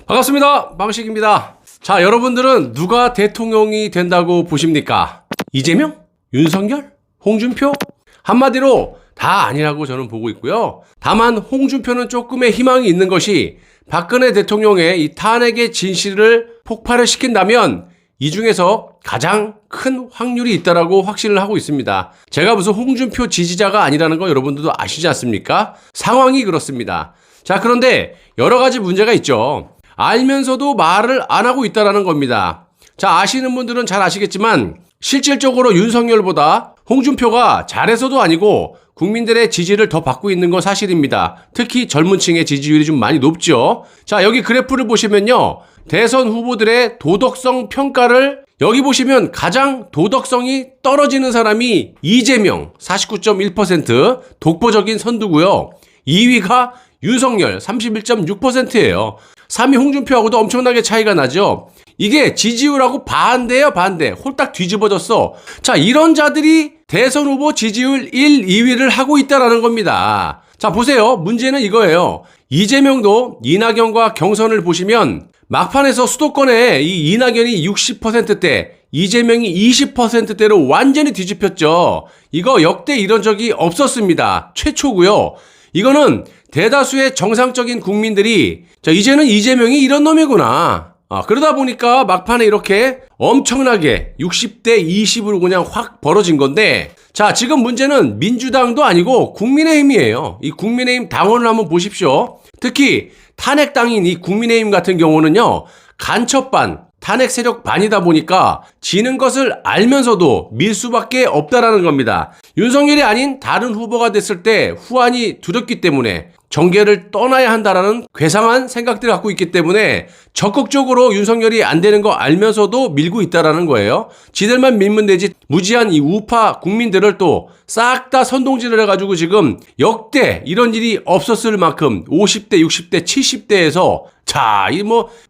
반갑습니다. 방식입니다. 자, 여러분들은 누가 대통령이 된다고 보십니까? 이재명? 윤석열? 홍준표? 한마디로 다 아니라고 저는 보고 있고요. 다만 홍준표는 조금의 희망이 있는 것이 박근혜 대통령의 이 탄핵의 진실을 폭발을 시킨다면 이 중에서 가장 큰 확률이 있다라고 확신을 하고 있습니다. 제가 무슨 홍준표 지지자가 아니라는 거 여러분들도 아시지 않습니까? 상황이 그렇습니다. 자, 그런데 여러 가지 문제가 있죠. 알면서도 말을 안 하고 있다라는 겁니다. 자, 아시는 분들은 잘 아시겠지만 실질적으로 윤석열보다 홍준표가 잘해서도 아니고 국민들의 지지를 더 받고 있는 건 사실입니다. 특히 젊은 층의 지지율이 좀 많이 높죠. 자, 여기 그래프를 보시면요. 대선 후보들의 도덕성 평가를 여기 보시면 가장 도덕성이 떨어지는 사람이 이재명 49.1% 독보적인 선두고요. 2위가 윤석열 31.6%예요. 3위 홍준표하고도 엄청나게 차이가 나죠. 이게 지지율하고 반대예요, 반대. 홀딱 뒤집어졌어. 자, 이런 자들이 대선 후보 지지율 1, 2위를 하고 있다라는 겁니다. 자, 보세요. 문제는 이거예요. 이재명도 이낙연과 경선을 보시면 막판에서 수도권에 이 이낙연이 60%대, 이재명이 20%대로 완전히 뒤집혔죠. 이거 역대 이런 적이 없었습니다. 최초고요. 이거는 대다수의 정상적인 국민들이 이제는 이재명이 이런 놈이구나. 그러다 보니까 막판에 이렇게 엄청나게 60대 20으로 그냥 확 벌어진 건데, 자, 지금 문제는 민주당도 아니고 국민의힘이에요. 이 국민의힘 당원을 한번 보십시오. 특히 탄핵당인 이 국민의힘 같은 경우는요, 간첩반, 탄핵 세력 반이다 보니까 지는 것을 알면서도 밀 수밖에 없다라는 겁니다. 윤석열이 아닌 다른 후보가 됐을 때 후환이 두렵기 때문에 정계를 떠나야 한다라는 괴상한 생각들을 갖고 있기 때문에 적극적으로 윤석열이 안 되는 거 알면서도 밀고 있다라는 거예요. 지들만 밀면 되지 무지한 이 우파 국민들을 또 싹 다 선동질을 해가지고 지금 역대 이런 일이 없었을 만큼 50대, 60대, 70대에서 자, 이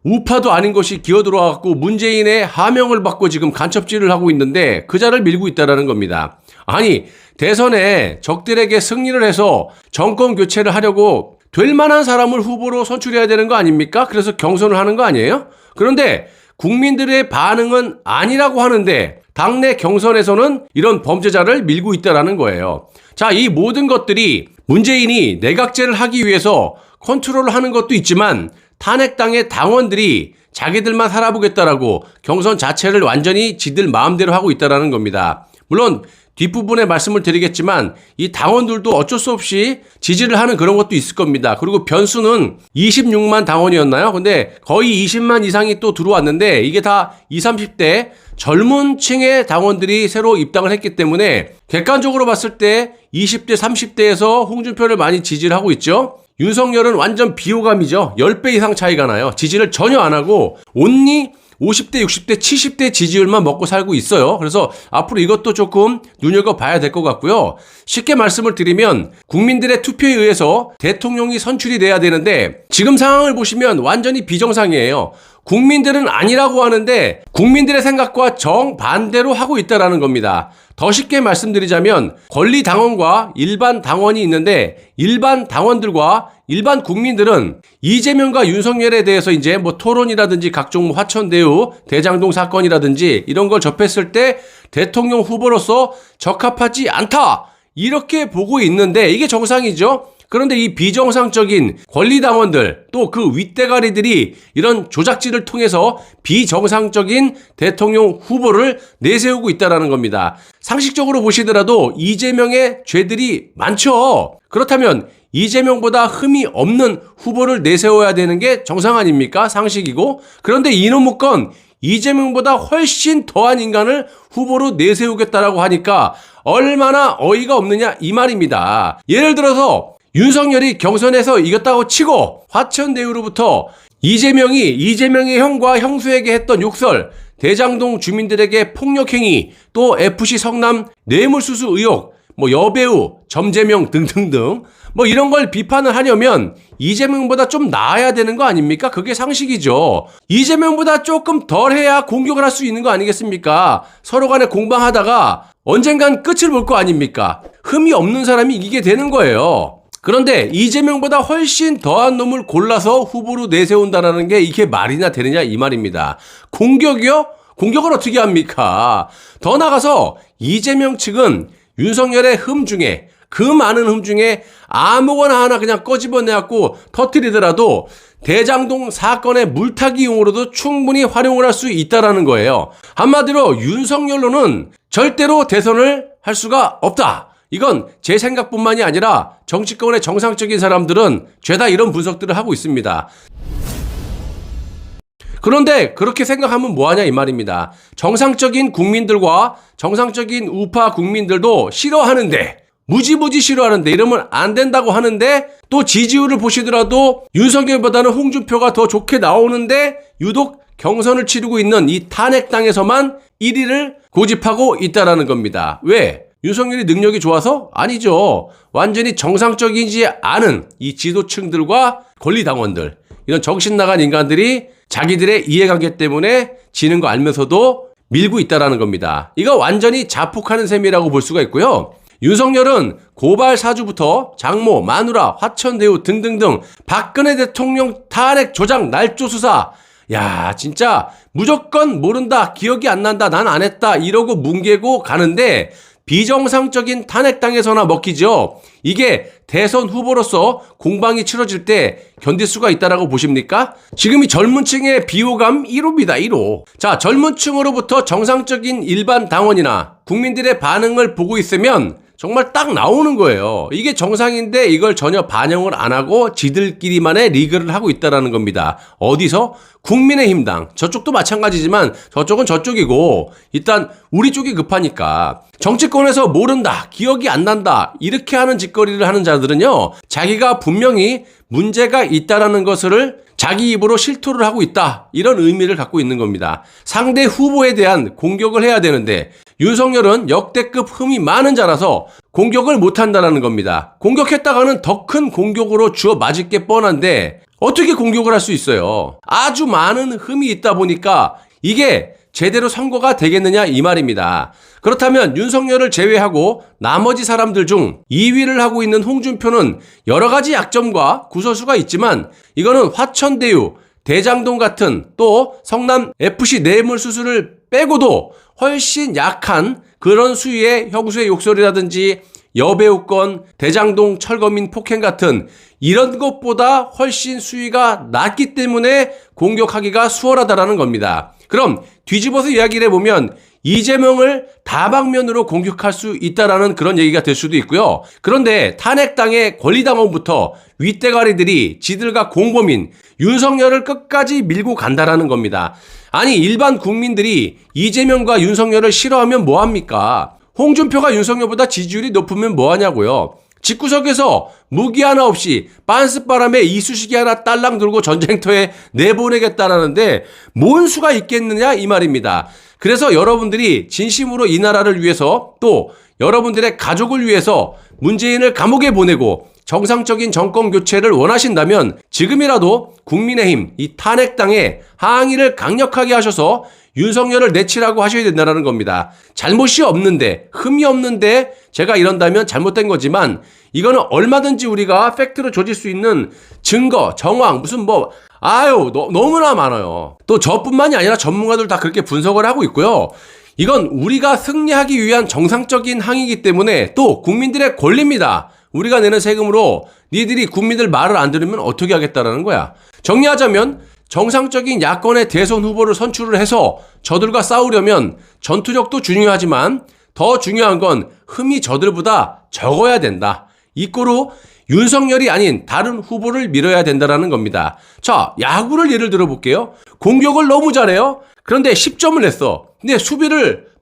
우파도 아닌 것이 기어들어와갖고 문재인의 하명을 받고 지금 간첩질을 하고 있는데 그 자를 밀고 있다라는 겁니다. 아니, 대선에 적들에게 승리를 해서 정권 교체를 하려고 될 만한 사람을 후보로 선출해야 되는 거 아닙니까? 그래서 경선을 하는 거 아니에요? 그런데 국민들의 반응은 아니라고 하는데 당내 경선에서는 이런 범죄자를 밀고 있다라는 거예요. 자, 이 모든 것들이 문재인이 내각제를 하기 위해서 컨트롤을 하는 것도 있지만 탄핵당의 당원들이 자기들만 살아보겠다라고 경선 자체를 완전히 지들 마음대로 하고 있다라는 겁니다. 물론 뒷부분에 말씀을 드리겠지만 이 당원들도 어쩔 수 없이 지지를 하는 그런 것도 있을 겁니다. 그리고 변수는 26만 당원이었나요? 근데 거의 20만 이상이 또 들어왔는데 이게 다 20, 30대 젊은 층의 당원들이 새로 입당을 했기 때문에 객관적으로 봤을 때 20대, 30대에서 홍준표를 많이 지지를 하고 있죠. 윤석열은 완전 비호감이죠. 10배 이상 차이가 나요. 지지를 전혀 안 하고 온리 50대, 60대, 70대 지지율만 먹고 살고 있어요. 그래서 앞으로 이것도 조금 눈여겨봐야 될 것 같고요. 쉽게 말씀을 드리면 국민들의 투표에 의해서 대통령이 선출이 돼야 되는데 지금 상황을 보시면 완전히 비정상이에요. 국민들은 아니라고 하는데 국민들의 생각과 정반대로 하고 있다라는 겁니다. 더 쉽게 말씀드리자면 권리당원과 일반 당원이 있는데 일반 당원들과 일반 국민들은 이재명과 윤석열에 대해서 이제 토론이라든지 각종 화천대유 대장동 사건이라든지 이런 걸 접했을 때 대통령 후보로서 적합하지 않다 이렇게 보고 있는데 이게 정상이죠. 그런데 이 비정상적인 권리당원들 또 그 윗대가리들이 이런 조작질을 통해서 비정상적인 대통령 후보를 내세우고 있다는 겁니다. 상식적으로 보시더라도 이재명의 죄들이 많죠. 그렇다면 이재명보다 흠이 없는 후보를 내세워야 되는 게 정상 아닙니까? 상식이고. 그런데 이놈 묵건 이재명보다 훨씬 더한 인간을 후보로 내세우겠다라고 하니까 얼마나 어이가 없느냐 이 말입니다. 예를 들어서 윤석열이 경선에서 이겼다고 치고 화천대유로부터 이재명의 형과 형수에게 했던 욕설, 대장동 주민들에게 폭력행위, 또 FC 성남 뇌물수수 의혹, 여배우, 점재명 등등등 이런 걸 비판을 하려면 이재명보다 좀 나아야 되는 거 아닙니까? 그게 상식이죠. 이재명보다 조금 덜 해야 공격을 할 수 있는 거 아니겠습니까? 서로 간에 공방하다가 언젠간 끝을 볼 거 아닙니까? 흠이 없는 사람이 이기게 되는 거예요. 그런데 이재명보다 훨씬 더한 놈을 골라서 후보로 내세운다는 게 이게 말이나 되느냐 이 말입니다. 공격이요? 공격을 어떻게 합니까? 더 나가서 이재명 측은 윤석열의 그 많은 흠 중에 아무거나 하나 그냥 꺼집어내갖고 터뜨리더라도 대장동 사건의 물타기용으로도 충분히 활용을 할 수 있다라는 거예요. 한마디로 윤석열로는 절대로 대선을 할 수가 없다. 이건 제 생각뿐만이 아니라 정치권의 정상적인 사람들은 죄다 이런 분석들을 하고 있습니다. 그런데 그렇게 생각하면 뭐하냐 이 말입니다. 정상적인 국민들과 정상적인 우파 국민들도 싫어하는데 무지무지 싫어하는데 이러면 안 된다고 하는데 또 지지율을 보시더라도 윤석열보다는 홍준표가 더 좋게 나오는데 유독 경선을 치르고 있는 이 탄핵당에서만 1위를 고집하고 있다라는 겁니다. 왜? 윤석열이 능력이 좋아서? 아니죠. 완전히 정상적이지 않은 이 지도층들과 권리당원들, 이런 정신나간 인간들이 자기들의 이해관계 때문에 지는 거 알면서도 밀고 있다라는 겁니다. 이거 완전히 자폭하는 셈이라고 볼 수가 있고요. 윤석열은 고발 사주부터 장모, 마누라, 화천대유 등등등 박근혜 대통령 탄핵 조작 날조 수사, 야 진짜 무조건 모른다, 기억이 안 난다, 난 안 했다 이러고 뭉개고 가는데 비정상적인 탄핵당에서나 먹히죠. 이게 대선 후보로서 공방이 치러질 때 견딜 수가 있다라고 보십니까? 지금 이 젊은 층의 비호감 1호입니다. 1호. 자, 젊은 층으로부터 정상적인 일반 당원이나 국민들의 반응을 보고 있으면 정말 딱 나오는 거예요. 이게 정상인데 이걸 전혀 반영을 안 하고 지들끼리만의 리그를 하고 있다라는 겁니다. 어디서? 국민의힘당. 저쪽도 마찬가지지만 저쪽은 저쪽이고 일단 우리 쪽이 급하니까 정치권에서 모른다, 기억이 안 난다 이렇게 하는 짓거리를 하는 자들은요, 자기가 분명히 문제가 있다라는 것을 자기 입으로 실토를 하고 있다 이런 의미를 갖고 있는 겁니다. 상대 후보에 대한 공격을 해야 되는데 윤석열은 역대급 흠이 많은 자라서 공격을 못한다는 겁니다. 공격했다가는 더 큰 공격으로 주워 맞을 게 뻔한데 어떻게 공격을 할 수 있어요? 아주 많은 흠이 있다 보니까 이게 제대로 선거가 되겠느냐 이 말입니다. 그렇다면 윤석열을 제외하고 나머지 사람들 중 2위를 하고 있는 홍준표는 여러 가지 약점과 구설수가 있지만 이거는 화천대유, 대장동 같은 또 성남 FC 뇌물수수를 빼고도 훨씬 약한 그런 수위의 형수의 욕설이라든지 여배우권, 대장동 철거민 폭행 같은 이런 것보다 훨씬 수위가 낮기 때문에 공격하기가 수월하다라는 겁니다. 그럼 뒤집어서 이야기를 해보면 이재명을 다방면으로 공격할 수 있다라는 그런 얘기가 될 수도 있고요. 그런데 탄핵당의 권리당원부터 윗대가리들이 지들과 공범인 윤석열을 끝까지 밀고 간다라는 겁니다. 아니 일반 국민들이 이재명과 윤석열을 싫어하면 뭐합니까? 홍준표가 윤석열보다 지지율이 높으면 뭐하냐고요. 집구석에서 무기 하나 없이 빤스바람에 이쑤시개 하나 딸랑 들고 전쟁터에 내보내겠다라는데 뭔 수가 있겠느냐 이 말입니다. 그래서 여러분들이 진심으로 이 나라를 위해서 또 여러분들의 가족을 위해서 문재인을 감옥에 보내고 정상적인 정권 교체를 원하신다면 지금이라도 국민의힘 이 탄핵당에 항의를 강력하게 하셔서 윤석열을 내치라고 하셔야 된다는 겁니다. 잘못이 없는데, 흠이 없는데 제가 이런다면 잘못된 거지만 이거는 얼마든지 우리가 팩트로 조질 수 있는 증거, 정황, 무슨 너무나 많아요. 또 저뿐만이 아니라 전문가들 다 그렇게 분석을 하고 있고요. 이건 우리가 승리하기 위한 정상적인 항의이기 때문에 또 국민들의 권리입니다. 우리가 내는 세금으로 니들이 국민들 말을 안 들으면 어떻게 하겠다라는 거야. 정리하자면 정상적인 야권의 대선 후보를 선출을 해서 저들과 싸우려면 전투력도 중요하지만 더 중요한 건 흠이 저들보다 적어야 된다. 이 꼴로 윤석열이 아닌 다른 후보를 밀어야 된다는 겁니다. 자, 야구를 예를 들어볼게요. 공격을 너무 잘해요. 그런데 10점을 냈어. 근데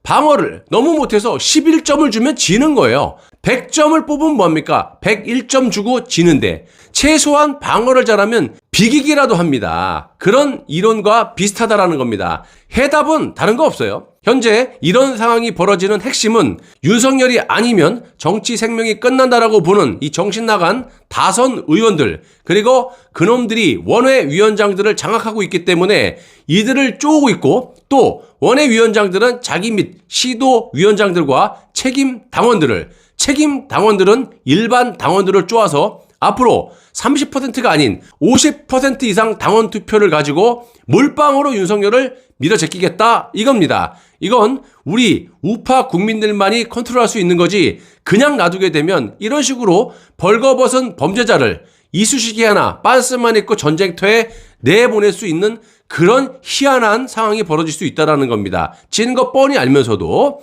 방어를 너무 못해서 11점을 주면 지는 거예요. 100점을 뽑으면 뭐합니까? 101점 주고 지는데 최소한 방어를 잘하면 비기기라도 합니다. 그런 이론과 비슷하다라는 겁니다. 해답은 다른 거 없어요. 현재 이런 상황이 벌어지는 핵심은 윤석열이 아니면 정치 생명이 끝난다라고 보는 이 정신나간 다선 의원들 그리고 그놈들이 원외위원장들을 장악하고 있기 때문에 이들을 쪼우고 있고 또 원외위원장들은 자기 및 시도위원장들과 책임 당원들은 일반 당원들을 쪼아서 앞으로 30%가 아닌 50% 이상 당원 투표를 가지고 몰빵으로 윤석열을 밀어제끼겠다 이겁니다. 이건 우리 우파 국민들만이 컨트롤할 수 있는 거지, 그냥 놔두게 되면 이런 식으로 벌거벗은 범죄자를 이쑤시개 하나 빤스만 입고 전쟁터에 내보낼 수 있는 그런 희한한 상황이 벌어질 수 있다는 겁니다. 지는 거 뻔히 알면서도.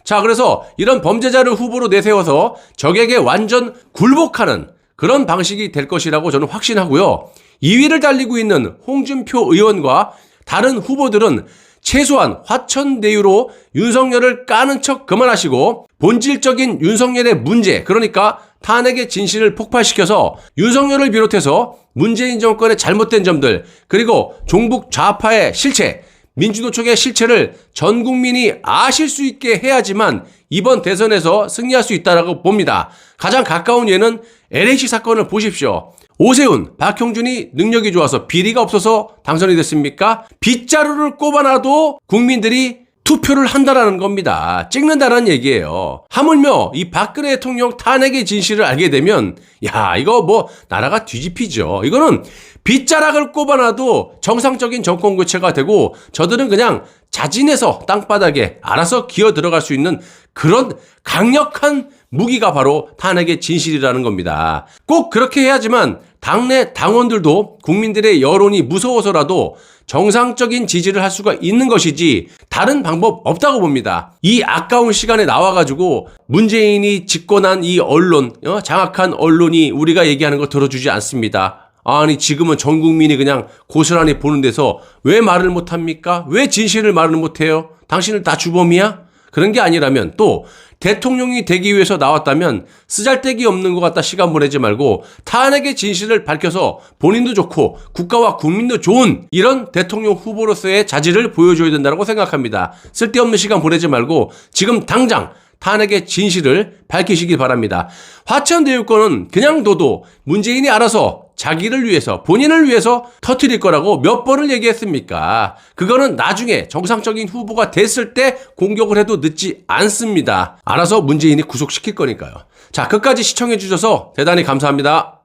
자, 그래서 이런 범죄자를 후보로 내세워서 적에게 완전 굴복하는 그런 방식이 될 것이라고 저는 확신하고요. 2위를 달리고 있는 홍준표 의원과 다른 후보들은 최소한 화천대유로 윤석열을 까는 척 그만하시고 본질적인 윤석열의 문제, 그러니까 탄핵의 진실을 폭발시켜서 윤석열을 비롯해서 문재인 정권의 잘못된 점들, 그리고 종북 좌파의 실체, 민주노총의 실체를 전 국민이 아실 수 있게 해야지만 이번 대선에서 승리할 수 있다고 봅니다. 가장 가까운 예는 LH 사건을 보십시오. 오세훈, 박형준이 능력이 좋아서 비리가 없어서 당선이 됐습니까? 빗자루를 꼽아놔도 국민들이 투표를 한다라는 겁니다. 찍는다라는 얘기예요. 하물며 이 박근혜 대통령 탄핵의 진실을 알게 되면 야, 이거 뭐 나라가 뒤집히죠. 이거는 빗자락을 꼽아놔도 정상적인 정권 교체가 되고 저들은 그냥 자진해서 땅바닥에 알아서 기어 들어갈 수 있는 그런 강력한 무기가 바로 탄핵의 진실이라는 겁니다. 꼭 그렇게 해야지만 당내 당원들도 국민들의 여론이 무서워서라도 정상적인 지지를 할 수가 있는 것이지 다른 방법 없다고 봅니다. 이 아까운 시간에 나와가지고 문재인이 집권한 이 언론, 장악한 언론이 우리가 얘기하는 거 들어주지 않습니다. 아니 지금은 전 국민이 그냥 고스란히 보는 데서 왜 말을 못합니까? 왜 진실을 말을 못해요? 당신은 다 주범이야? 그런 게 아니라면, 또 대통령이 되기 위해서 나왔다면 쓰잘데기 없는 것 같다 시간 보내지 말고 탄핵의 진실을 밝혀서 본인도 좋고 국가와 국민도 좋은 이런 대통령 후보로서의 자질을 보여줘야 된다고 생각합니다. 쓸데없는 시간 보내지 말고 지금 당장 탄핵의 진실을 밝히시기 바랍니다. 화천대유권은 그냥 둬도 문재인이 알아서 자기를 위해서, 본인을 위해서 터뜨릴 거라고 몇 번을 얘기했습니까? 그거는 나중에 정상적인 후보가 됐을 때 공격을 해도 늦지 않습니다. 알아서 문재인이 구속시킬 거니까요. 자, 끝까지 시청해 주셔서 대단히 감사합니다.